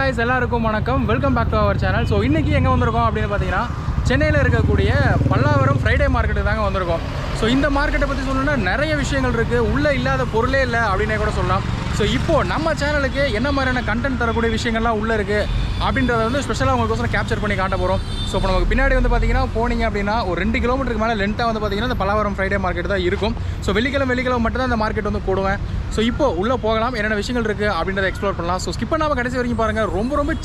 guys, எல்லாருக்கும் வணக்கம். Welcome back to our channel. So இன்றைக்கி எங்கே வந்திருக்கோம் அப்படின்னு பார்த்தீங்கன்னா சென்னையில் இருக்கக்கூடிய பல்லாவரம் ஃப்ரைடே மார்க்கெட்டுக்கு தாங்க வந்திருக்கோம். ஸோ இந்த மார்க்கெட்டை பற்றி சொல்லணும்னா நிறைய விஷயங்கள் இருக்குது, உள்ளே இல்லாத பொருளே இல்லை அப்படின்னே கூட சொல்லலாம். ஸோ இப்போது நம்ம சேனலுக்கு என்ன மாதிரியான கண்டென்ட் தரக்கூடிய விஷயங்கள்லாம் உள்ளே இருக்குது அப்படின்றத வந்து ஸ்பெஷலாக உங்களுக்கோசரம் கேப்சர் பண்ணி காட்ட போகிறோம். ஸோ இப்போ நமக்கு பின்னாடி வந்து பார்த்தீங்கன்னா போனீங்க அப்படின்னா ஒரு 2 கிலோமீட்டருக்கு மேலே லென்த்தாக வந்து பார்த்தீங்கன்னா இந்த பல்லாவரம் ஃப்ரைடே மார்க்கெட் தான் இருக்கும். ஸோ வெள்ளிக்கிழமை மட்டும் தான் இந்த மார்க்கெட் வந்து போடுவேன். ஸோ இப்போ உள்ளே போகலாம், என்னென்ன விஷயங்கள் இருக்குது அப்படின்றத எக்ஸ்ப்ளோர் பண்ணலாம். ஸோ ஸ்கிப் பண்ணாமல் கடைசி வரைக்கும் பாருங்கள். ரொம்ப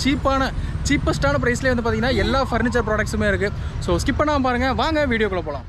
சீப்பஸ்ட்டான ப்ரைஸ்லேயே வந்து பார்த்தீங்கன்னா எல்லா ஃபர்னிச்சர் ப்ராடக்ட்ஸுமே இருக்குது. ஸோ ஸ்கிப் பண்ணாமல் பாருங்கள், வாங்க வீடியோக்குள்ளே போகலாம்.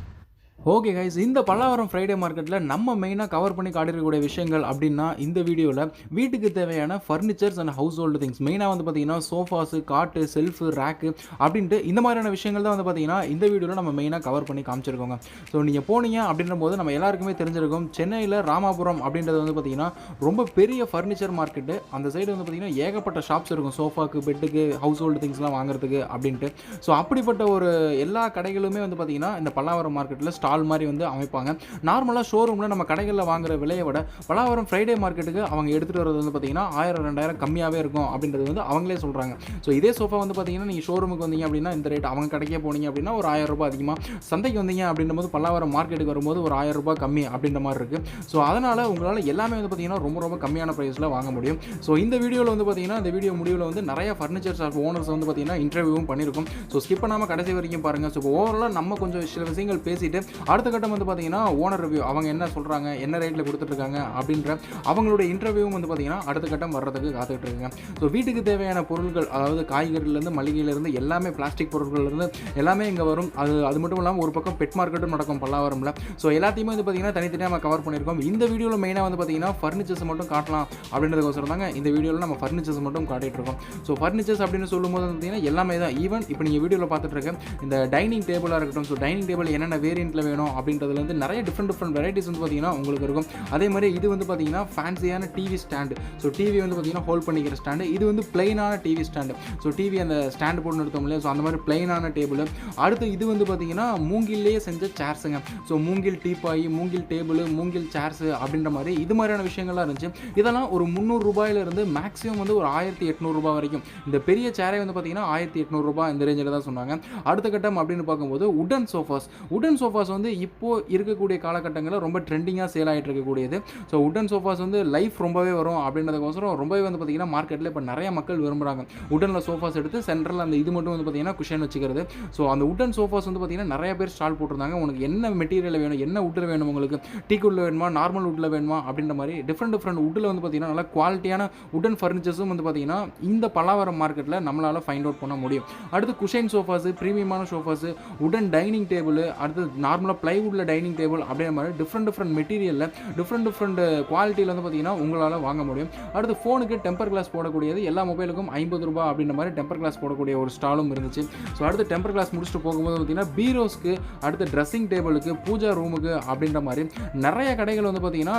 ஓகே கைஸ், இந்த பல்லாவரம் ஃப்ரைடே மார்க்கெட்டில் நம்ம மெயினாக கவர் பண்ணி காட்டிருக்கக்கூடிய விஷயங்கள் அப்படின்னா இந்த வீடியோவில் வீட்டுக்கு தேவையான furnitures and house hold things, மெயினாக வந்து பார்த்தீங்கன்னா சோஃபாஸு, காட்டு, செல்ஃபு, ரேக்கு அப்படின்ட்டு இந்த மாதிரியான விஷயங்கள் தான் வந்து பார்த்தீங்கன்னா இந்த வீடியோவில் நம்ம மெயினாக கவர் பண்ணி காமிச்சிருக்கோங்க. ஸோ நீங்கள் போனீங்க அப்படின்ற போது நம்ம எல்லாருக்குமே தெரிஞ்சிருக்கும், சென்னையில் ராமாபுரம் அப்படின்றது வந்து பார்த்தீங்கன்னா ரொம்ப பெரிய ஃபர்னிச்சர் மார்க்கெட்டு. அந்த சைடு வந்து பார்த்தீங்கன்னா ஏகப்பட்ட ஷாப்ஸ் இருக்கும், சோஃபாக்கு, பெட்டுக்கு, ஹவுஸ் ஹோல்டு திங்ஸ்லாம் வாங்குறதுக்கு அப்படின்ட்டு. ஸோ அப்படிப்பட்ட ஒரு எல்லா கடைகளுமே வந்து பார்த்தீங்கன்னா இந்த பல்லாவரம் மார்க்கெட்டில் ஸ்டால் மாதிரி வந்து அமைப்பாங்க. நார்மலாக ஷோரூமில் நம்ம கடைகளில் வாங்குற விலையை விட பல்லாவரம் ஃப்ரைடே மார்க்கெட்டுக்கு அவங்க எடுத்துகிட்டு வரது வந்து பார்த்தீங்கன்னா 1000-2000 கம்மியாகவே இருக்கும் அப்படின்றது வந்து அவங்களே சொல்கிறாங்க. ஸோ இதே சோஃபா வந்து பார்த்தீங்கன்னா நீங்கள் ஷோரூமுக்கு வந்தீங்க அப்படின்னா இந்த ரேட், அவங்க கடைக்கே போனீங்க அப்படின்னா ஒரு 1000 ரூபாய் அதிகமாக, சந்தைக்கு வந்தீங்க அப்படின்ற போது பல்லாவரம் மார்க்கெட்டுக்கு வரும்போது ஒரு 1000 ரூபாய் கம்மி அப்படின்ற மாதிரி இருக்குது. ஸோ அதனால் உங்களால் எல்லாமே வந்து பார்த்தீங்கன்னா ரொம்ப கம்மியான ப்ரைஸில் வாங்க முடியும். ஸோ இந்த வீடியோவில் வந்து பார்த்தீங்கன்னா இந்த வீடியோ முடிவில் வந்து நிறைய ஃபர்னிச்சர் ஷாப் ஓனர்ஸ் வந்து பார்த்தீங்கன்னா இன்டர்வியூவும் பண்ணியிருக்கும். ஸோ ஸ்கிப் பண்ணாமல் கடைசி வரைக்கும் பாருங்கள். ஸோ ஓவராலாக நம்ம கொஞ்சம் சில விஷயங்கள் பேசிட்டு அடுத்த கட்டம் வந்து பார்த்தீங்கன்னா ஓனர் ரிவ்யூ, அவங்க என்ன சொல்கிறாங்க, என்ன ரேட்டில் கொடுத்துட்ருக்காங்க அப்படின்ற அவங்களுடைய இன்டர்வியூவும் வந்து பார்த்தீங்கன்னா அடுத்த கட்டம் வர்றதுக்கு காத்துக்கிட்டு இருக்காங்க. ஸோ வீட்டுக்கு தேவையான பொருட்கள், அதாவது காய்கறிலேருந்து மளிகையிலேருந்து எல்லாமே, பிளாஸ்டிக் பொருட்கள்லேருந்து எல்லாமே இங்கே வரும். அது மட்டும் இல்லாமல் ஒரு பக்கம் பெட் மார்க்கெட்டும் நடக்கும் பல்லாவரமில். ஸோ எல்லாத்தையுமே வந்து பார்த்தீங்கன்னா தனித்தனியாக நம்ம கவர் பண்ணியிருக்கோம். இந்த வீடியோவில் மெயினாக வந்து பார்த்தீங்கன்னா ஃபர்னிச்சர்ஸ் மட்டும் காட்டலாம் அப்படின்றதுக்கோசரம் தாங்க இந்த வீடியோவில் நம்ம ஃபர்னிச்சர்ஸ் மட்டும் காட்டிகிட்டு இருக்கோம். ஸோ ஃபர்னிச்சர்ஸ் அப்படின்னு சொல்லும்போது பார்த்தீங்கன்னா எல்லாமே தான். ஈவன் இப்போ நீங்கள் வீடியோவில் பார்த்துட்டு இருக்க இந்த டைனிங் டேபிளாக இருக்கட்டும், ஸோ டைனிங் டேபிள் என்னென்ன வேரியண்ட்டில் வேணும் அப்படின்றதுலேருந்து நிறைய டிஃப்ரெண்ட் வெரைட்டிஸ் வந்து பார்த்தீங்கன்னா உங்களுக்கு இருக்கும். அதே மாதிரி இது வந்து பார்த்தீங்கன்னா ஃபேன்சியான டிவி ஸ்டாண்டு. ஸோ டிவி வந்து பார்த்தீங்கன்னா ஹோல்ட் பண்ணிக்கிற ஸ்டாண்டு. இது வந்து பிளைனான டிவி ஸ்டாண்டு. ஸோ டிவி அந்த ஸ்டாண்டு போட்டு நிறுத்தோம் இல்லையா, ஸோ அந்த மாதிரி பிளைனான டேபிள். அடுத்து இது வந்து பார்த்தீங்கன்னா மூங்கிலே செஞ்ச சேர்ஸுங்க. ஸோ மூங்கில் டீப்பாய், மூங்கில் டேபிள், மூங்கில் சேர்ஸு அப்படின்ற மாதிரி இது மாதிரியான விஷயங்கள்லாம் இருந்துச்சு. இதெல்லாம் ஒரு 300 ரூபாயிலிருந்து மேக்ஸிமம் வந்து ஒரு 1800 ரூபாய் வரைக்கும். இந்த பெரிய சேரே வந்து பார்த்தீங்கன்னா 1800 ரூபாய் இந்த ரேஞ்சில் தான் சொன்னாங்க. அடுத்த கட்டம் அப்படின்னு பார்க்கும்போது உடன் சோஃபாஸ் வந்து இப்போ இருக்கக்கூடிய காலகட்டங்களில் ரொம்ப ட்ரெண்டிங்காக சேல் ஆகிட்டு இருக்கக்கூடியது. ஸோ உடன் சோஃபாஸ் வந்து லைஃப் ரொம்பவே வரும் அப்படின்றதுக்கோசரம் ரொம்பவே வந்து பார்த்தீங்கன்னா மார்க்கெட்டில் இப்போ நிறைய மக்கள் விரும்புகிறாங்க. உடனில் சோஃபாஸ் எடுத்து சென்டரில் அந்த இது மட்டும் வந்து பார்த்தீங்கன்னா குஷன் வச்சுக்கிறது. ஸோ அந்த உடன் சோஃபாஸ் வந்து பார்த்தீங்கன்னா நிறைய பேர் ஸ்டால் போட்டிருந்தாங்க. உனக்கு என்ன மெட்டீரியல் வேணும், என்ன உட்டில் வேணும், உங்களுக்கு டீக் உட்டில் வேணுமா, நார்மல் உட்டில் வேணுமா அப்படின்ற மாதிரி டிஃப்ரெண்ட் உட்டில் வந்து பார்த்தீங்கன்னா நல்லா குவாலிட்டியான உடன் ஃபர்னிச்சர்ஸும் வந்து பார்த்தீங்கன்னா இந்த பல்லாவரம் மார்க்கெட்டில் நம்மளால் ஃபைண்ட் அவுட் பண்ண முடியும். அடுத்து குஷன் சோஃபாஸு, ப்ரீமியமான சோஃபாஸு, உடன் டைனிங் டேபிள், அடுத்து நார்மலாக ப்ளைவுட்டில் டைனிங் டேபிள் அப்படின்ற மாதிரி டிஃப்ரெண்ட் மெட்டீரியலில் டிஃப்ரெண்ட் குவாலிட்டியில் வந்து பார்த்தீங்கன்னா உங்களால் வாங்க முடியும். அடுத்து ஃபோனுக்கு டெம்பர் கிளாஸ் போடக்கூடியது, எல்லா மொபைலுக்கும் 50 ரூபாய் அப்படின்ற மாதிரி டெம்பர் கிளாஸ் போடக்கூடிய ஒரு ஸ்டாலும் இருந்துச்சு. ஸோ அடுத்து டெம்பர் கிளாஸ் முடிச்சுட்டு போகும்போது பார்த்தீங்கன்னா பீரோஸ்க்கு, அடுத்து ட்ரெஸ்ஸிங் டேபிளுக்கு, பூஜா ரூமுக்கு அப்படின்ற மாதிரி நிறைய கடைகள் வந்து பார்த்தீங்கன்னா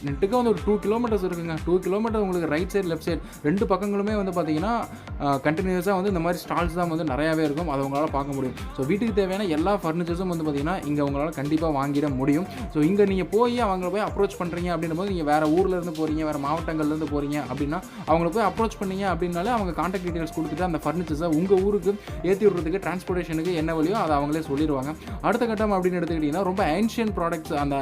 நெட்டுக்கு வந்து ஒரு 2 கிலோமீட்டர்ஸ் இருக்குங்க. 2 கிலோமீட்டர் உங்களுக்கு ரைட் சைடு லெஃப்ட் சைடு ரெண்டு பக்கங்களுமே வந்து பார்த்தீங்கன்னா கண்டினியூஸாக வந்து இந்த மாதிரி ஸ்டால்ஸ் தான் வந்து நிறையாவே இருக்கும். அதை உங்களால் பார்க்க முடியும். ஸோ வீட்டுக்கு தேவையான எல்லா ஃபர்னிச்சர்ஸும் வந்து பார்த்தீங்கன்னா இங்கே உங்களால் கண்டிப்பாக வாங்கிட முடியும். ஸோ இங்கே நீங்கள் போய் அவங்கள போய் அப்ரோச் பண்ணுறீங்க அப்படின்னும் போது நீங்கள் வேறு ஊர்லேருந்து போகிறீங்க, வேறு மாவட்டங்கள்லேருந்து போகிறீங்க அப்படின்னா அவங்கள போய் அப்ரோச் பண்ணீங்க அப்படின்னாலே அவங்க கான்டாக்ட் டீட்டெயில்ஸ் கொடுத்துட்டு அந்த ஃபர்னிச்சர்ஸை உங்கள் ஊருக்கு ஏற்றி விடுறதுக்கு, டிரான்ஸ்போர்ட்டேஷனுக்கு என்ன வழியோ அதை அவங்களே சொல்லிடுவாங்க. அடுத்த கட்டம் அப்படின்னு எடுத்துக்கிட்டிங்கன்னா ரொம்ப ஏன்ஷியன்ட் ப்ராடக்ட்ஸ், அந்த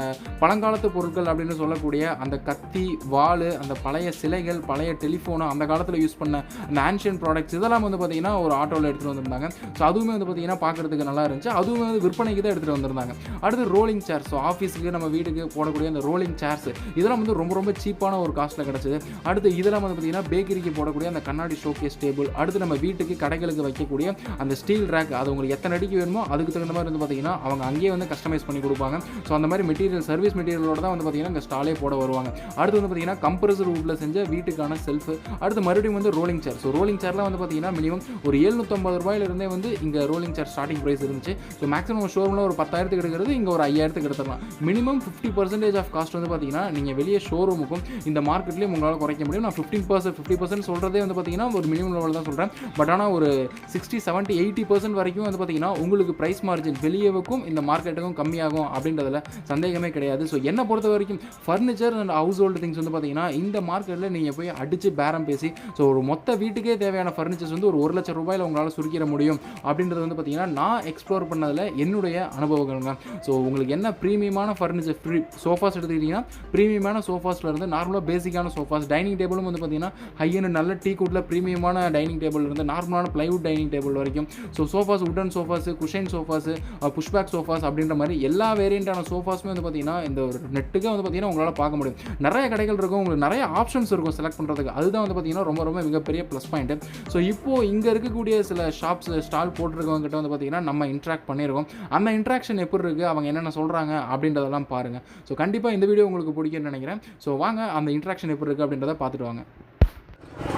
பழங்காலத்து பொருட்கள் அப்படின்னு சொல்லக்கூடிய அந்த கத்தி, வாள், அந்த பழைய சிலைகள், பழைய டெலிஃபோனு, அந்த காலத்தில் யூஸ் பண்ண அந்த ஏன்ஷியன்ட் ப்ராடக்ட்ஸ் இதெல்லாம் வந்து பார்த்தீங்கன்னா ஒரு ஆட்டோவில் எடுத்துகிட்டு வந்திருந்தாங்க. ஸோ அதுவுமே வந்து பார்த்தீங்கன்னா பார்க்குறதுக்கு நல்லா இருந்துச்சு. அதுவுமே வந்து விற்பனைக்கு தான் எடுத்துகிட்டு வந்திருந்தாங்க. அடுத்து ரோலிங் சேர். ஸோ ஆஃபீஸுக்கு, நம்ம வீட்டுக்கு போடக்கூடிய அந்த ரோலிங் சேர்ஸ் இதெல்லாம் வந்து ரொம்ப சீப்பான ஒரு காஸ்ட்டில் கிடச்சிது. அடுத்து இதெல்லாம் வந்து பார்த்தீங்கன்னா பேக்கரிக்கு போடக்கூடிய அந்த கண்ணாடி ஷோகேஸ் டேபிள். அடுத்து நம்ம வீட்டுக்கு, கடைகளுக்கு வைக்கக்கூடிய அந்த ஸ்டீல் ரேக், அது உங்களுக்கு எத்தனை அடிக்கு வேணுமோ அதுக்கு தகுந்த மாதிரி வந்து பார்த்தீங்கன்னா அவங்க அங்கேயே வந்து கஸ்டமைஸ் பண்ணி கொடுப்பாங்க. ஸோ அந்த மாதிரி மெட்டீரியல், சர்வீஸ் மெட்டீரியலோட தான் வந்து பார்த்தீங்கன்னா இங்கே ஸ்டாலே போட வருவாங்க. அடுத்து வந்து பார்த்தீங்கன்னா கம்ப்ரஸர் வுட்டில் செஞ்ச வீட்டுக்கான செல்ஃபு. அடுத்து மறுபடியும் வந்து ரோலிங் சேர். ஸோ ரோலிங் சேர்லாம் வந்து பார்த்தீங்கன்னா மினிமம் ஒரு 750 ரூபாயிலிருந்தே வந்து இங்கே ரோலிங் சேர் ஸ்டார்டிங் ப்ரைஸ் இருந்துச்சு. ஸோ மேக்ஸிமம் ஷோரூமில் ஒரு 10,000 10,000 எடுக்கிறது இங்கே ஒரு 5,000 எடுத்துடலாம். மினிமம் 50% ஆஃப் காஸ்ட் வந்து பார்த்தீங்கன்னா நீங்கள் வெளியே ஷோரூமுக்கும் இந்த மார்க்கெட்லேயும் உங்களால் குறைக்க முடியும். நான் 50% சொல்கிறதே வந்து பார்த்தீங்கன்னா ஒரு மினிமம் லெவல் தான் சொல்கிறேன். பட் ஆனால் ஒரு 60, 70, 80% வரைக்கும் வந்து பார்த்தீங்கன்னா உங்களுக்கு ப்ரைஸ் மார்ஜின் வெளியேவுக்கும் இந்த மார்க்கெட்டுக்கும் கம்மியாகும் அப்படின்றதுல சந்தேகமே கிடையாது. ஸோ என்னை பொறுத்த வரைக்கும் furniture and house hold things வந்து பார்த்தீங்கன்னா இந்த மார்க்கெட்டில் நீங்கள் போய் அடித்து பேரம் பேசி ஸோ ஒரு மொத்த வீட்டுக்கே தேவையான ஃபர்னிச்சர்ஸ் வந்து ஒரு 1 லட்சம் ரூபாயில் உங்களால் சுருக்கிட முடியும் அப்படின்றது வந்து பார்த்தீங்கன்னா நான் எக்ஸ்ப்ளோர் பண்ணதில் என்னுடைய அனுபவங்கள்ங்க. ஸோ உங்களுக்கு என்ன ப்ரீமியமான ஃபர்னிச்சர் சோஃபாஸ் எடுத்துக்கிட்டிங்கன்னா ப்ரீமியமான சோஃபாஸில் இருந்து நார்மலாக பேசிக்கான சோஃபாஸ், டைனிங் டேபிளும் வந்து பார்த்தீங்கன்னா ஹையன் நல்ல டீ குட்டில் ப்ரீமியமான டைனிங் டேபிள் இருந்து நார்மலான பிளைவுட் டைனிங் டேபிள் வரைக்கும். So sofas, wooden sofas, cushion sofas, pushback sofas அப்படின்ற மாதிரி எல்லா வேரியண்டான சோஃபாஸுமே வந்து பார்த்தீங்கன்னா இந்த ஒரு நெட்டுக்கே வந்து பார்த்தீங்கன்னா உங்களால் பார்க்க முடியும். நிறைய கடைகள் இருக்கும், உங்களுக்கு நிறைய ஆப்ஷன்ஸ் இருக்கும் செலக்ட் பண்ணுறதுக்கு. அதுதான் வந்து பார்த்தீங்கன்னா ரொம்ப ரொம்ப மிகப்பெரிய ப்ளஸ் பாயிண்ட். ஸோ இப்போது இங்கே இருக்கக்கூடிய சில ஷாப்ஸ் ஸ்டால் போட்டிருக்கவங்க கிட்ட வந்து பார்த்தீங்கன்னா நம்ம இன்ட்ராக்ட் பண்ணியிருக்கோம். அந்த இன்ட்ராக்ஷன் எப்படி இருக்குது, அவங்க என்னென்ன சொல்கிறாங்க அப்படின்றதெல்லாம் பாருங்கள். ஸோ கண்டிப்பாக இந்த வீடியோ உங்களுக்கு பிடிக்கும்னு நினைக்கிறேன். ஸோ வாங்க அந்த இன்ட்ராக்ஷன் எப்படி இருக்குது அப்படின்றத பார்த்துட்டு வாங்க.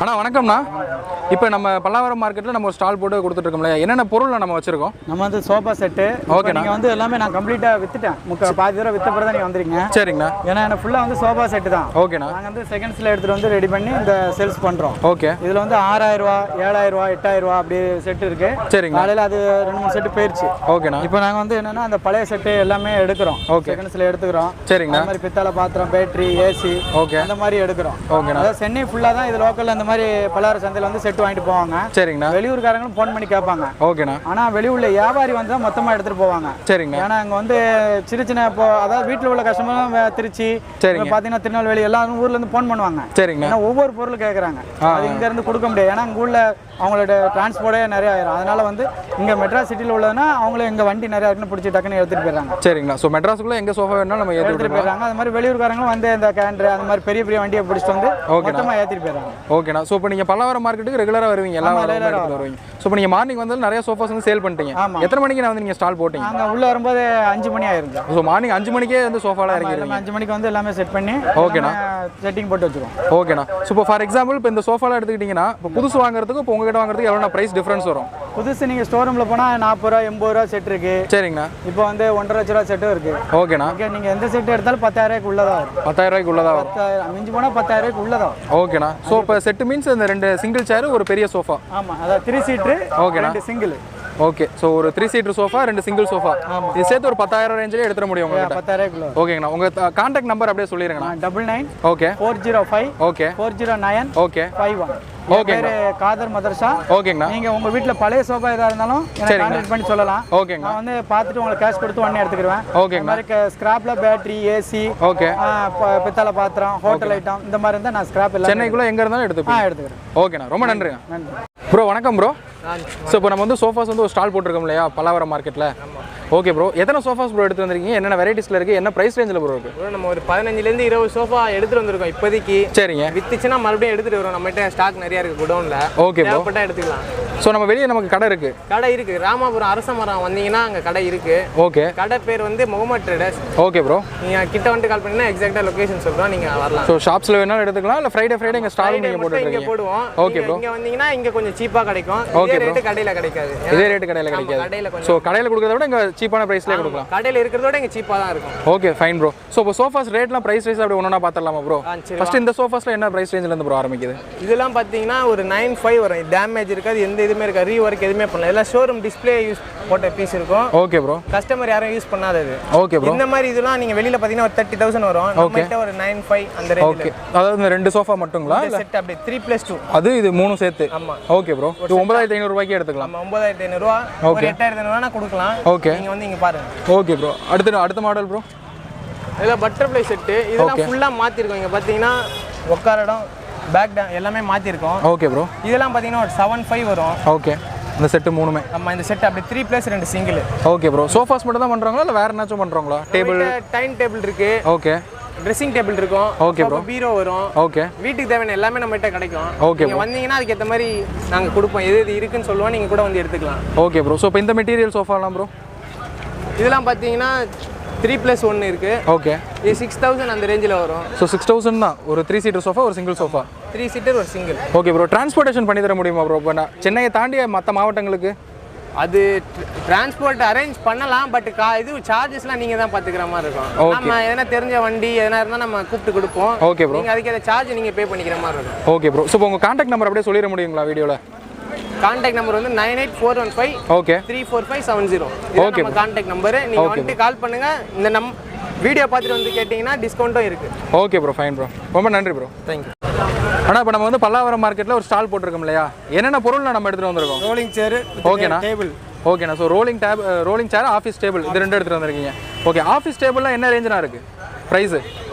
அண்ணா வணக்கம்ண்ணா. இப்போ நம்ம பல்லாவரம் மார்க்கெட்டில் நம்ம ஒரு ஸ்டால் போட்டு கொடுத்துட்ருக்கோம்ல, என்னென்ன பொருள் நம்ம வச்சிருக்கோம்? நம்ம வந்து சோஃபா செட்டு. ஓகே, நீங்கள் வந்து எல்லாமே நான் கம்ப்ளீட்டாக விற்றுட்டேன். பாதி தூரம் விற்ற பிறகு தான் நீங்கள் வந்துருங்க. சரிங்கண்ணா. ஏன்னா எனக்கு ஃபுல்லாக வந்து சோஃபா செட்டு தான். ஓகேண்ணா. நாங்கள் வந்து செகண்ட்ஸில் எடுத்துகிட்டு வந்து ரெடி பண்ணி இந்த சேல்ஸ் பண்ணுறோம். ஓகே. இதில் வந்து 6,000, 7,000, 8,000 அப்படி செட்டு இருக்குது. சரிங்க. காலையில் அது 2-3 செட்டு போயிடுச்சு. ஓகேண்ணா. இப்போ நாங்கள் வந்து என்னென்னா அந்த பழைய செட்டு எல்லாமே எடுக்கிறோம். ஓகே. செகண்ட்ஸில் எடுத்துக்கிறோம். சரிங்க. அந்த மாதிரி பித்தளை பாத்திரம், பேட்டரி, ஏசி, ஓகே, அந்த மாதிரி எடுக்கிறோம். ஓகேண்ணா. அதாவது சென்னை ஃபுல்லாக தான் இது லோக்கல் அந்த மாதிரி பலகார சந்தையில் வந்து செட்டு வாங்கிட்டு போவாங்க. சரிங்கண்ணா. வெளியூர்காரங்களும் ஃபோன் பண்ணி கேட்பாங்க. ஓகேண்ணா. ஆனால் வெளியூர்ல வியாபாரி வந்து மொத்தமாக எடுத்துட்டு போவாங்க. சரிங்க. ஏன்னா அங்கே வந்து சின்ன சின்ன இப்போ அதாவது வீட்டில் உள்ள கஸ்டமரும் திருச்சி, சரிங்க, பார்த்தீங்கன்னா திருநெல்வேலி எல்லாரும் ஊர்ல இருந்து ஃபோன் பண்ணுவாங்க. சரிங்க. ஏன்னா ஒவ்வொரு பொருள் கேட்குறாங்க. அது இங்க இருந்து கொடுக்க முடியாது. ஏன்னா அங்கே உள்ள அவங்களோட டிரான்ஸ்போர்ட்டே நிறைய ஆயிரும். அதனால வந்து இங்கே மெட்ராஸ் சிட்டியில் உள்ளதுன்னா அவங்களும் எங்கள் வண்டி நிறைய இருக்குன்னு பிடிச்சி டக்குன்னு எடுத்துட்டு போயிடுறாங்க. சரிங்களா. ஸோ மெட்ராஸுக்குள்ள எங்கே சோஃபா வேணாலும் நம்ம எடுத்துட்டு போயிடுறாங்க. அது மாதிரி வெளியூர்காரங்களும் வந்து இந்த கேண்டர் அந்த மாதிரி பெரிய பெரிய வண்டியை பிடிச்சிட்டு வந்து மொத்தமாக ஏற்றிட்டு போயிடுறாங்க. ஓகேண்ணா. ஸோ இப்போ நீங்கள் பல்லாவரம் மார்க்கெட்டுக்கு ரெகுலராக வருவீங்க, எல்லா வருவீங்க. ஸோ இப்போ நீங்கள் மார்னிங் வந்து நிறைய சோஃபாஸ் வந்து சேல் பண்ணிட்டீங்க. எத்தனை மணிக்கு நான் வந்து நீங்கள் ஸ்டால் போட்டீங்க? நாங்கள் உள்ளே வரும்போது 5 மணி ஆயிருங்க. ஸோ மார்னிங் 5 மணிக்கே வந்து சோஃபாலாம் இறங்கிடுங்க. 5 மணிக்கு வந்து எல்லாமே செட் பண்ணி ஓகேண்ணா செட்டிங் போட்டு வச்சுருவோம். ஓகேண்ணா. ஸோ இப்போ ஃபார் எக்ஸாம்பிள் இப்போ இந்த சோஃபாலாம் எடுத்துக்கிட்டிங்கன்னா இப்போ புதுசு வாங்குறதுக்கு இப்போ உங்ககிட்ட வாங்குறதுக்கு எவ்வளோ ப்ரைஸ் டிஃபரன்ஸ் வரும்? புதுசு நீங்கள் ஸ்டோர் ரூமில் போனால் 40 ரூபா 80 ரூபா செட் இருக்குது. சரிங்கண்ணா. இப்போ வந்து 1.5 லட்ச ரூபா செட்டும் இருக்குது. ஓகேண்ணா. ஓகே, நீங்கள் எந்த செட் எடுத்தாலும் 10,000 உள்ளதா வரும். 10,000 உள்ளதா வரும். மிஞ்சி போனால் 10,000 உள்ளதா வரும். ஓகேண்ணா. ஸோ இப்போ செட்டு மீன்ஸ் இந்த 2 சிங்கிள் சேர், ஒரு பெரிய சோஃபா. ஆமாம், அதாவது 3 சீட்ரு. ஓகேண்ணா. 2 சிங்கிள். ஓகே. ஸோ ஒரு 3 சீட்டர் சோஃபா, 2 சிங்கிள் சோஃபா, இது சேர்த்து ஒரு 10,000 ரேஞ்சிலே எடுத்துட முடியும் உங்ககிட்ட. 10,000. ஓகேங்கண்ணா. உங்கள் கான்டாக்ட் நம்பர் அப்படியே சொல்லிடுங்கண்ணா. 99 okay 405 okay 409 okay 51. Okay. Khader Madarsa. ஓகேங்கண்ணா. நீங்க உங்க வீட்ல பழைய சோஃபா ஏதா இருந்தாலும் எனக்கு கான்டாக்ட் பண்ணி சொல்லலாம். ஓகேங்க. நான் வந்து பார்த்துட்டு உங்களுக்கு கேஷ் கொடுத்து உடனே எடுத்துக்கிடுவேன். ஓகேங்க. மாதிரி ஸ்கிராப்ல பேட்டரி, ஏசி, ஓகே, பித்தளை பாத்திரம், ஹோட்டல் ஐட்டம் இந்த மாதிரி இருந்தா நான் ஸ்கிராப் எல்லாம் சென்னைக்குள்ள எங்க இருந்தாலும் எடுத்துக்கிறேன். ஓகேண்ணா. ரொம்ப நன்றிங்க. நன்றி ப்ரோ. வணக்கம் ப்ரோ. ஸோ இப்போ நம்ம வந்து சோஃபாஸ் வந்து ஒரு ஸ்டால் போட்டிருக்கோம் இல்லையா பல்லாவரம் மார்க்கெட்டில்? Okay bro. எத்தனை சோஃபாஸ் ப்ரோ எடுத்து வந்திருக்கீங்க? என்னென்ன வெரைட்டிஸில் இருக்குது? என்ன ப்ரைஸ் ரேஞ்சில் ப்ரோ இருக்குது? ப்ரோ நம்ம ஒரு 15லேருந்து 20 சோஃபா எடுத்துகிட்டு வந்திருக்கோம் இப்போதைக்கு. சரிங்க. வித்துச்சுன்னா மறுபடியும் எடுத்துகிட்டு வரோம். நம்மகிட்ட ஸ்டாக் நிறையா இருக்குது குடோனில். Okay bro. பட்டா எடுத்துக்கலாம். ஸோ நம்ம வெளியே நமக்கு கடை இருக்குது. கடை இருக்குது. ராமாபுரம் அரச மரம் வந்தீங்கன்னா அங்கே கடை இருக்குது. ஓகே. கடை பேர் வந்து முகமது ட்ரேடர்ஸ். Okay bro. நீங்கள் கிட்ட வந்து கால் பண்ணிங்கன்னா எக்ஸாக்டாக லொகேஷன் சொல்கிறோம், நீங்கள் வரலாம். ஸோ ஷாப்ஸில் வேணாலும் எடுத்துக்கலாம், இல்லை ஃப்ரைடே இங்கே ஸ்டால் நீங்கள் போட்டுருக்கீங்க? இங்கே போடுவோம். Okay bro. இங்கே வந்தீங்கன்னா இங்கே கொஞ்சம் சீப்பாக கிடைக்கும். Okay bro. கடையில் கிடைக்காது. இதே ரேட்டு கடையில் கிடைக்காது. ஸோ கடையில் கொடுக்குறத விட இங்கே சீப்பான ப்ரைஸ்லேயே கொடுக்கலாம். கடையில் இருக்கிறதோட இங்கே சீப்பாக தான் இருக்கும். Okay fine bro. ஸோ இப்போ சோஃபாஸ் ரேட்லாம் ப்ரைஸ் அப்படி ஒன்றா பார்த்துடலாமா ப்ரோ? ஃபர்ஸ்ட் இந்த சோஃபாஸில் என்ன ப்ரைஸ் ரேஞ்சிலேருந்து ப்ரோ ஆரம்பிக்குது? இதெல்லாம் பார்த்தீங்கன்னா ஒரு 9.5 வரும். டேமேஜ் இருக்காது, எந்த இதுவுமே இருக்காது, ரீஒர்க் எதுவுமே பண்ணலாம். எல்லாம் ஷோரூம் டிஸ்பிளே யூஸ் போட்ட பீஸ் இருக்கும். Okay bro. கஸ்டமர் யாரும் யூஸ் பண்ணாதது. Okay bro. இந்த மாதிரி இதெல்லாம் நீங்கள் வெளியில் பார்த்தீங்கன்னா ஒரு 30,000 வரும். நம்மகிட்ட ஒரு 9.5 அந்த ரேஞ்சில். ஓகே. அதாவது இந்த 2 சோஃபா மட்டுங்களா? செட் அப்படியே 3+2 அது இது 3 சேர்த்து. ஆமாம். Okay bro. 9,500 ரூபாய்க்கு எடுத்துக்கலாம். 9,500 ரூபா, ஒரு 8,500 ரூபா கொடுக்கலாம். ஓகே. நீங்கள் வந்து இங்கே பாருங்க. Okay bro. அடுத்த மாடல் ப்ரோ. இதில் பட்டர்ஃப்ளை செட்டு இதெல்லாம் ஃபுல்லாக மாற்றிருக்கோம். இங்கே பார்த்தீங்கன்னா உட்கார இடம், பேக் எல்லாமே மாற்றிருக்கோம். Okay bro. இதெல்லாம் பார்த்தீங்கன்னா ஒரு 7.5 வரும். ஓகே. இந்த செட்டு 3மே. ஆமாம், இந்த செட் அப்படி 3+2 சிங்கிள். Okay bro. சோஃபாஸ் மட்டும் தான் பண்ணுறாங்களா இல்லை வேறு என்னாச்சும் பண்ணுறாங்களா? டேபிள், டைனிங் டேபிள் இருக்குது. ஓகே. ட்ரெஸ்ஸிங் டேபிள் இருக்கும். Okay bro. பீரோ வரும். ஓகே. வீட்டுக்கு தேவையான எல்லாமே நம்மகிட்ட கிடைக்கும். ஓகே. நீங்கள் வந்தீங்கன்னா அதுக்கேற்ற மாதிரி நாங்கள் கொடுப்போம். எது இருக்குன்னு சொல்லுவோம், நீங்கள் கூட வந்து எடுத்துக்கலாம். Okay bro. ஸோ இப்போ இந்த மெட்டீரியல் சோஃபாலாம் ப்ரோ இதெல்லாம் பார்த்தீங்கன்னா 3+1 இருக்குது. ஓகே. இது 6,000 அந்த ரேஞ்சில் வரும். ஸோ 6,000 தான் ஒரு 3 சீட்டர் சோஃபா, ஒரு சிங்கிள் சோஃபா. 3 சீட்டர் ஒரு சிங்கிள். Okay bro. டிரான்ஸ்போர்ட்டேஷன் பண்ணி தர முடியுமா ப்ரோ? இப்போ நான் சென்னையை தாண்டி மற்ற மாவட்டங்களுக்கு அது டிரான்ஸ்போர்ட் அரேஞ்ச் பண்ணலாம், பட் இது சார்ஜஸ்லாம் நீங்கள் தான் பார்த்துக்கிற மாதிரி இருக்கும். நம்ம எதனா தெரிஞ்ச வண்டி எதனா இருந்தால் நம்ம கூப்பிட்டு கொடுப்போம். Okay bro. நீங்கள் அதுக்கு சார்ஜ் நீங்கள் பே பண்ணிக்கிற மாதிரி இருக்கும். Okay bro. ஸோ உங்கள் கான்டாக்ட் நம்பர் அப்படியே சொல்லிட முடியுங்களா வீடியோவில்? கான்டாக்ட் நம்பர் வந்து 98415 ஓகே 34570. ஓகே, நம்ம கான்டாக்ட் நம்பரு. நீங்கள் வந்துட்டு கால் பண்ணுங்கள். இந்த வீடியோ பார்த்துட்டு வந்து கேட்டிங்கன்னா டிஸ்கவுண்ட்டும் இருக்குது. Okay bro, fine bro. ரொம்ப நன்றி ப்ரோ. தேங்க்யூ. ஆனால் இப்போ நம்ம வந்து பல்லாவரம் மார்க்கெட்டில் ஒரு ஸ்டால் போட்டிருக்கோம் இல்லையா? என்னென்ன பொருள் நம்ம எடுத்துகிட்டு வந்திருக்கோம்? ரோலிங் சேர், ஓகேண்ணா. டேபிள். ஓகேண்ணா. So rolling chair, office table, இது 2 எடுத்துகிட்டு வந்திருக்கீங்க. ஓகே, ஆஃபீஸ் டேபிள்லாம் என்ன ரேஞ்சுனா இருக்குது ப்ரைஸு?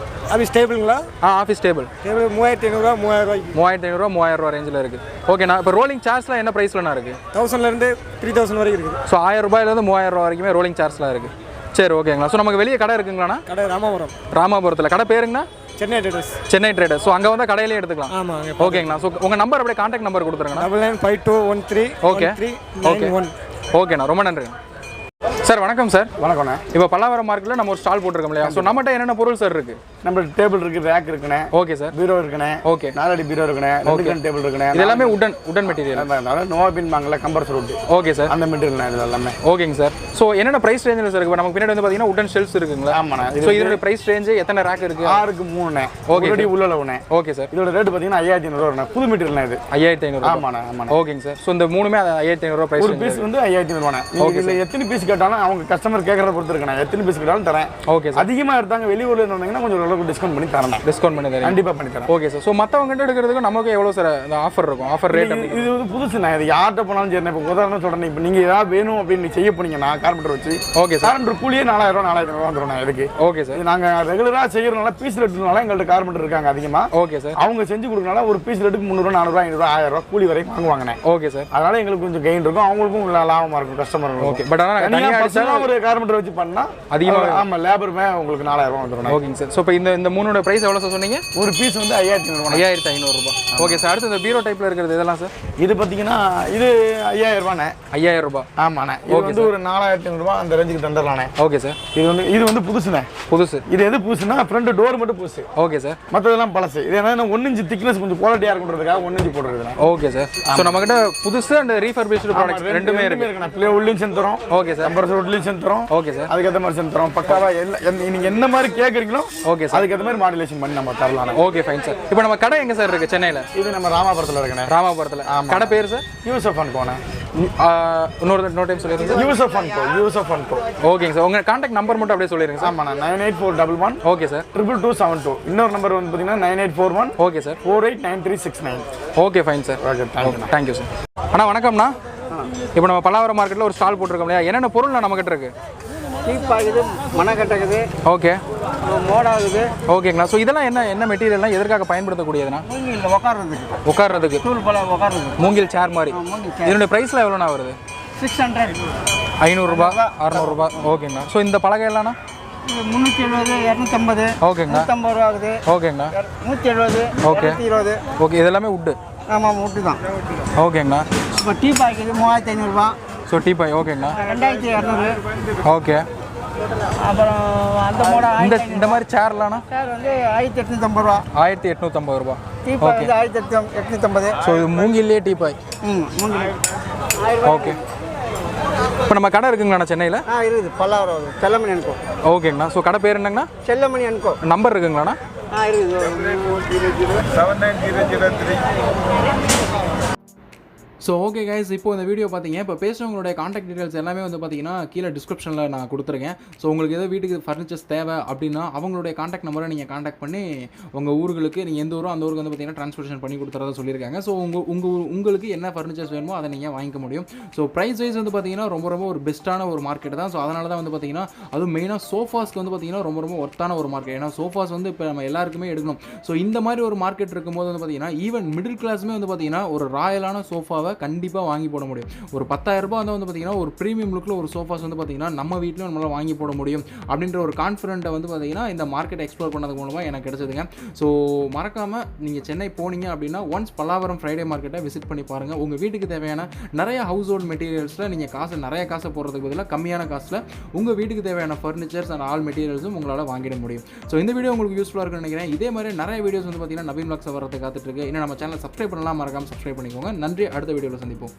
ஆஃபீஸ் டேபிளுங்களா? ஆஃபீஸ் டேபிள் 3500 3500 3000 ரேஞ்சில் இருக்குது. ஓகேண்ணா. இப்போ ரோலிங் சார்ஜ்லாம் என்ன ப்ரைஸ்லண்ணா இருக்குது? 1000லேருந்து 3000 வரைக்கும் இருக்குது. ஸோ 1000 ரூபாயிலேருந்து 3000 வரைக்குமே ரோலிங் சார்ஜ்லாம் இருக்குது. சரி, ஓகேங்களா. ஸோ நமக்கு வெளியே கடை இருக்குங்களாண்ணா? கடை ராமாபுரத்தில். கடை பேருங்கண்ணா? Chennai traders. Chennai traders. So அங்கே வந்து கடையிலே எடுத்துக்கலாம். ஆமாம். ஓகேங்களா. ஸோ உங்கள் நம்பர் அப்படியே கான்டாக்ட் நம்பர் கொடுத்துருங்கண்ணா. 9952131391. ஓகேண்ணா, ரொம்ப நன்றி சார். வணக்கம் சார். வணக்கண்ணே. இப்போ பல்லாவரம் மார்க்கெட்டில் நம்ம ஒரு ஸ்டால் போட்டிருக்கோம் இல்லையா? ஸோ நம்மகிட்ட என்னென்ன பொருள் சார் இருக்குது? நம்ம டேபிள் இருக்குது, ரேக் இருக்குண்ணே. Okay sir. பீரோ இருக்குண்ணே. ஓகே. 4 அடி பீரோ இருக்குண்ணே. 2 டேபிள் இருக்குண்ணே. இது எல்லாமே உடன் மெட்டீரியல். நோபின் வாங்கல கம்பர்ஸ் ரோட். Okay sir. அந்த மெட்டீரியல் இது எல்லாமே. ஓகேங்க சார். ஸோ என்னென்ன பிரைஸ் ரேஞ்சில் சார் இருக்குது? நமக்கு பின்னாடி வந்து பார்த்தீங்கன்னா உடன் ஷெல்ஃப்ஸ் இருக்குங்களா? ஆமாண்ணா. ஸோ இதோட பிரைஸ் ரேஞ்சு எத்தனை ரேக் இருக்குது? 6க்கு 3ண்ணே. ஓகே அடி உள்ள அளவுண்ணே. Okay sir. இதோட ரேட் பார்த்தீங்கன்னா 5500 புது மெட்டீரியல்ண்ணே. இது 5500. ஆமாண்ணா. ஆமாண்ணா. ஓகேங்க சார். ஸோ இந்த மூணுமே 5500 பிரைஸ். ஒரு பீஸ் வந்து 5500. இதில் எத்தனை பீஸ் கேட்டாலும் அவங்க கஸ்டமர் கேட்கறத பொறுத்து இருக்கேன். எத்தனை பீஸ் கேட்டாலும் தரேன். Okay sir. அதிகமாக எடுத்தாங்க வெளியூர்ல இருந்தீங்கன்னா கொஞ்சம் ஓரளவுக்கு டிஸ்கவுண்ட் பண்ணி தரேன். டிஸ்கவுண்ட் பண்ணி தரேன். கண்டிப்பாக பண்ணி தரேன். Okay sir. ஸோ மற்றவங்க எடுக்கிறதுக்கு நமக்கு எவ்வளோ சார் அந்த ஆஃபர் இருக்கும்? ஆஃபர் ரேட் இது வந்து புதுசுண்ணா. இது யார்கிட்ட போனாலும் சரி. இப்போ உதாரணம் சொல்கிறேன். இப்போ நீங்கள் ஏதாவது வேணும் அப்படின்னு செய்ய போனீங்கன்னா கார்பெண்டர் வச்சு. Okay sir. கார்பெண்டர் கூலியே 4000 4500 வந்துடும் இதுக்கு. Okay sir. நாங்கள் ரெகுலராக செய்யறதுனால பீஸ் ரேட்டுனால எங்கள்கிட்ட கார்பெண்டர் இருக்காங்க அதிகமாக. Okay sir. அவங்க செஞ்சு கொடுக்கறனால ஒரு பீஸ் ரேட்டுக்கு 300 400 500 1000 கூலி வரைக்கும் வாங்குவாங்கண்ணே. Okay sir. அதனால எங்களுக்கு கொஞ்சம் கெயின் இருக்கும், அவங்களுக்கும் லாபமாக இருக்கும் கஸ்டமர். ஓகே. பட் ஆனால் ஒரு கார்பெண்டர் வச்சு பண்ணா அதிகமாக ஆமாம் லேபருமே உங்களுக்கு 4000 வந்துடும். ஓகேங்க சார். ஸோ இப்போ இந்த மூணோட பிரைஸ் எவ்வளோ சார் சொன்னீங்க? ஒரு பீஸ் வந்து 5500 ரூபாய். Okay sir. அடுத்து இந்த பீரோ டைப்ல இருக்கிறது இதெல்லாம் சார்? இது பார்த்தீங்கன்னா இது 5000 ரூபாண்ணே. 5000 ரூபாய். ஆமாண்ணே. இது வந்து ஒரு 4500 ரூபாய் அந்த ரேஞ்சுக்கு தந்துடலாண்ணே. Okay sir. இது வந்து புதுசுண்ணே. புதுசு. இது எது புதுசுன்னா ஃப்ரண்ட் டோர் மட்டும் புதுசு. Okay sir. மற்றதெல்லாம் பழசு. இது என்ன 1 இன்ச் திக்னஸ் கொஞ்சம் குவாலிட்டியாக இருக்குன்றதுக்காக 1 இன்ச் போடுறதுண்ணே. Okay sir. ஸோ நம்மகிட்ட புதுசு அண்ட் ரீஃபர்பிஷ்டு ப்ராடக்ட்ஸ் ரெண்டுமே இருக்குண்ணே. பிளே உள்ளியும் செஞ்சு தரோம். Okay sir. நம்பர் உள்ளியும் செஞ்சு தரோம். Okay sir. அதுக்கேற்ற மாதிரி செஞ்சு தரோம். பக்காவா நீங்க என்ன மாதிரி கேட்குறீங்களோ ஓகே சார் அதுக்கேற்ற மாதிரி மாடுலேஷன் பண்ணி நம்ம தரலாம். Okay fine sir. இப்போ நம்ம கடை எங்க சார் இருக்கு சென்னையில்? இது நம்ம ராமாபுரத்தில் இருக்குண்ணே. ராமாபுரத்தில். கடை பேர் சார்? யூசப் கோண்ணே. இன்னொரு டைம் சொல்லிடுங்க. யூசப் கோ. ஓகேங்க சார். உங்க கான்டாக்ட் நம்பர் மட்டும் அப்படியே சொல்லிடுங்க சார். ஆமாண்ணா. 98411. Okay sir. 2272. இன்னொரு நம்பர் வந்து பார்த்தீங்கன்னா 9841. Okay sir. 489369. Okay fine sir. Okay thank you sir. அண்ணா வணக்கம்ண்ணா. இப்போ நம்ம பல்லாவரம் மார்க்கெட்டில் ஒரு ஸ்டால் போட்டிருக்கோம் இல்லையா? என்னென்ன பொருள் நம்மகிட்ட இருக்கு? டீப் ஆகுது, மணக்கட்டகுது. ஓகே. மோடாகுது. ஓகேங்களா. ஸோ இதெல்லாம் என்ன மெட்டீரியல்லாம் எதற்காக பயன்படுத்தக்கூடியதுண்ணா? உட்கார்றதுக்கு. மூங்கில் சேர் மாதிரி. இதனுடைய ப்ரைஸ்லாம் எவ்வளோண்ணா வருது? 600. 500 ரூபாய் 600 ரூபாய். ஓகேங்கண்ணா. ஸோ இந்த பலகை எல்லாம்ண்ணா? 370 250. ஓகேங்கண்ணா. 150 ரூபா ஆகுது. ஓகேங்கண்ணா. 170. ஓகே 220. ஓகே. இது எல்லாமே உட்டு? ஆமாம், உட்டு தான். ஓகேங்கண்ணா. இப்போ டீ பாய்க்குது 3500 ரூபா. So tea boy. ஓகேங்கண்ணா. 2200. ஓகே. அப்புறம் அந்த மோட இந்த மாதிரி சேர்லாம்ண்ணா? சேர் வந்து 1850 ரூபா. 1850 ரூபா. டீ பாய் வந்து 1850. ஸோ இது மூங்கிலே டீ பாய். மூங்கில். ஓகே. இப்போ நம்ம கடை இருக்குங்கண்ணா சென்னையில்? இருக்குது. பல்லாவரம் செல்லமணி கோ. ஓகேங்கண்ணா. ஸோ கடை பேர் என்னங்கண்ணா? செல்லமணி கோ. நம்பர் இருக்குங்களாண்ணா? இருக்குது. 79003. ஸோ ஓகே கைஸ், இப்போ இந்த வீடியோ பார்த்தீங்க. இப்போ பேசுகிறவங்களுடைய காண்டாக்ட் டீடைல்ஸ் எல்லாமே வந்து பார்த்தீங்கன்னா கீழே டிஸ்கிரிப்ஷனில் நான் கொடுத்துருக்கேன். ஸோ உங்களுக்கு ஏதோ வீட்டுக்கு ஃபர்னிச்சர்ஸ் தேவை அப்படின்னா அவங்களுடைய காண்டாக்ட் நம்பரை நீங்கள் காண்டாக்ட் பண்ணி உங்கள் ஊர்களுக்கு நீங்கள் எந்த ஊரோ அந்த ஊருக்கு வந்து பார்த்தீங்கன்னா ட்ரான்ஸ்போர்ட்டேஷன் பண்ணி கொடுத்துறதா சொல்லியிருக்காங்க. ஸோ உங்களுக்கு என்ன ஃபர்னிச்சர்ஸ் வேணுமோ அதை நீங்கள் வாங்கிக்க முடியும். ஸோ ப்ரைஸ் வைஸ் வந்து பார்த்தீங்கன்னா ரொம்ப ஒரு பெஸ்ட்டான ஒரு மார்க்கெட் தான். ஸோ அதனால தான் வந்து பார்த்தீங்கன்னா அதுவும் மெயினாக சோஃபாஸ்க்கு வந்து பார்த்தீங்கன்னா ரொம்ப ஒர்த்தான ஒரு மார்க்கெட். ஏன்னா சோஃபாஸ் வந்து இப்போ நம்ம எல்லாருக்குமே எடுக்கணும். ஸோ இந்த மாதிரி ஒரு மார்க்கெட் இருக்கும்போது வந்து பார்த்தீங்கன்னா ஈவன் மிடில் கிளாஸுமே வந்து பார்த்தீங்கன்னா ஒரு ராயலான சோஃபாவை கண்டிப்பாக வாங்கி போட முடியும். ஒரு 10,000 ரூபாய் வந்து பார்த்தீங்கன்னா ஒரு ப்ரீமியம் லுக்கில் ஒரு சோஃபாஸ் வந்து பார்த்தீங்கன்னா நம்ம வீட்டிலும் நம்மளால் வாங்கி போட முடியும் அப்படின்ற ஒரு கான்ஃபிடென்ட்டை வந்து பார்த்தீங்கன்னா இந்த மார்க்கெட் எக்ஸ்ப்ளோர் பண்ணது மூலமாக எனக்கு கிடைச்சதுங்க. ஸோ மறக்காமல் நீங்கள் சென்னை போனீங்க அப்படின்னா ஒன்ஸ் பல்லாவரம் ஃப்ரைடே மார்க்கெட்டை விசிட் பண்ணி பாருங்கள். உங்கள் வீட்டுக்கு தேவையான நிறைய ஹவுஸ் ஹோல்ட் மெட்டீரியல்ஸில் நீங்கள் நிறைய காசை போடுறதுக்கு பதிலாக கம்மியான காசில் உங்கள் வீட்டுக்கு தேவையான ஃபர்னிச்சர்ஸ் அண்ட் ஆல் மெட்டீரியல்ஸும் உங்களால் வாங்கிட முடியும். ஸோ இந்த வீடியோ உங்களுக்கு யூஸ்ஃபுல்லாக இருக்குன்னு நினைக்கிறேன். இதே மாதிரி நிறைய வீடியோஸ் வந்து பார்த்தீங்கன்னா நவீன் வ்ளாக்ஸ் வரது காத்துட்டு இருக்கு. இன்னும் நம்ம சேனலை சப்ஸ்கிரைப் பண்ணலாம், மறக்காமல் சப்ஸ்கிரைப் பண்ணிக்கோங்க. நன்றி. அடுத்த வீடியோவில் சந்திப்போம்.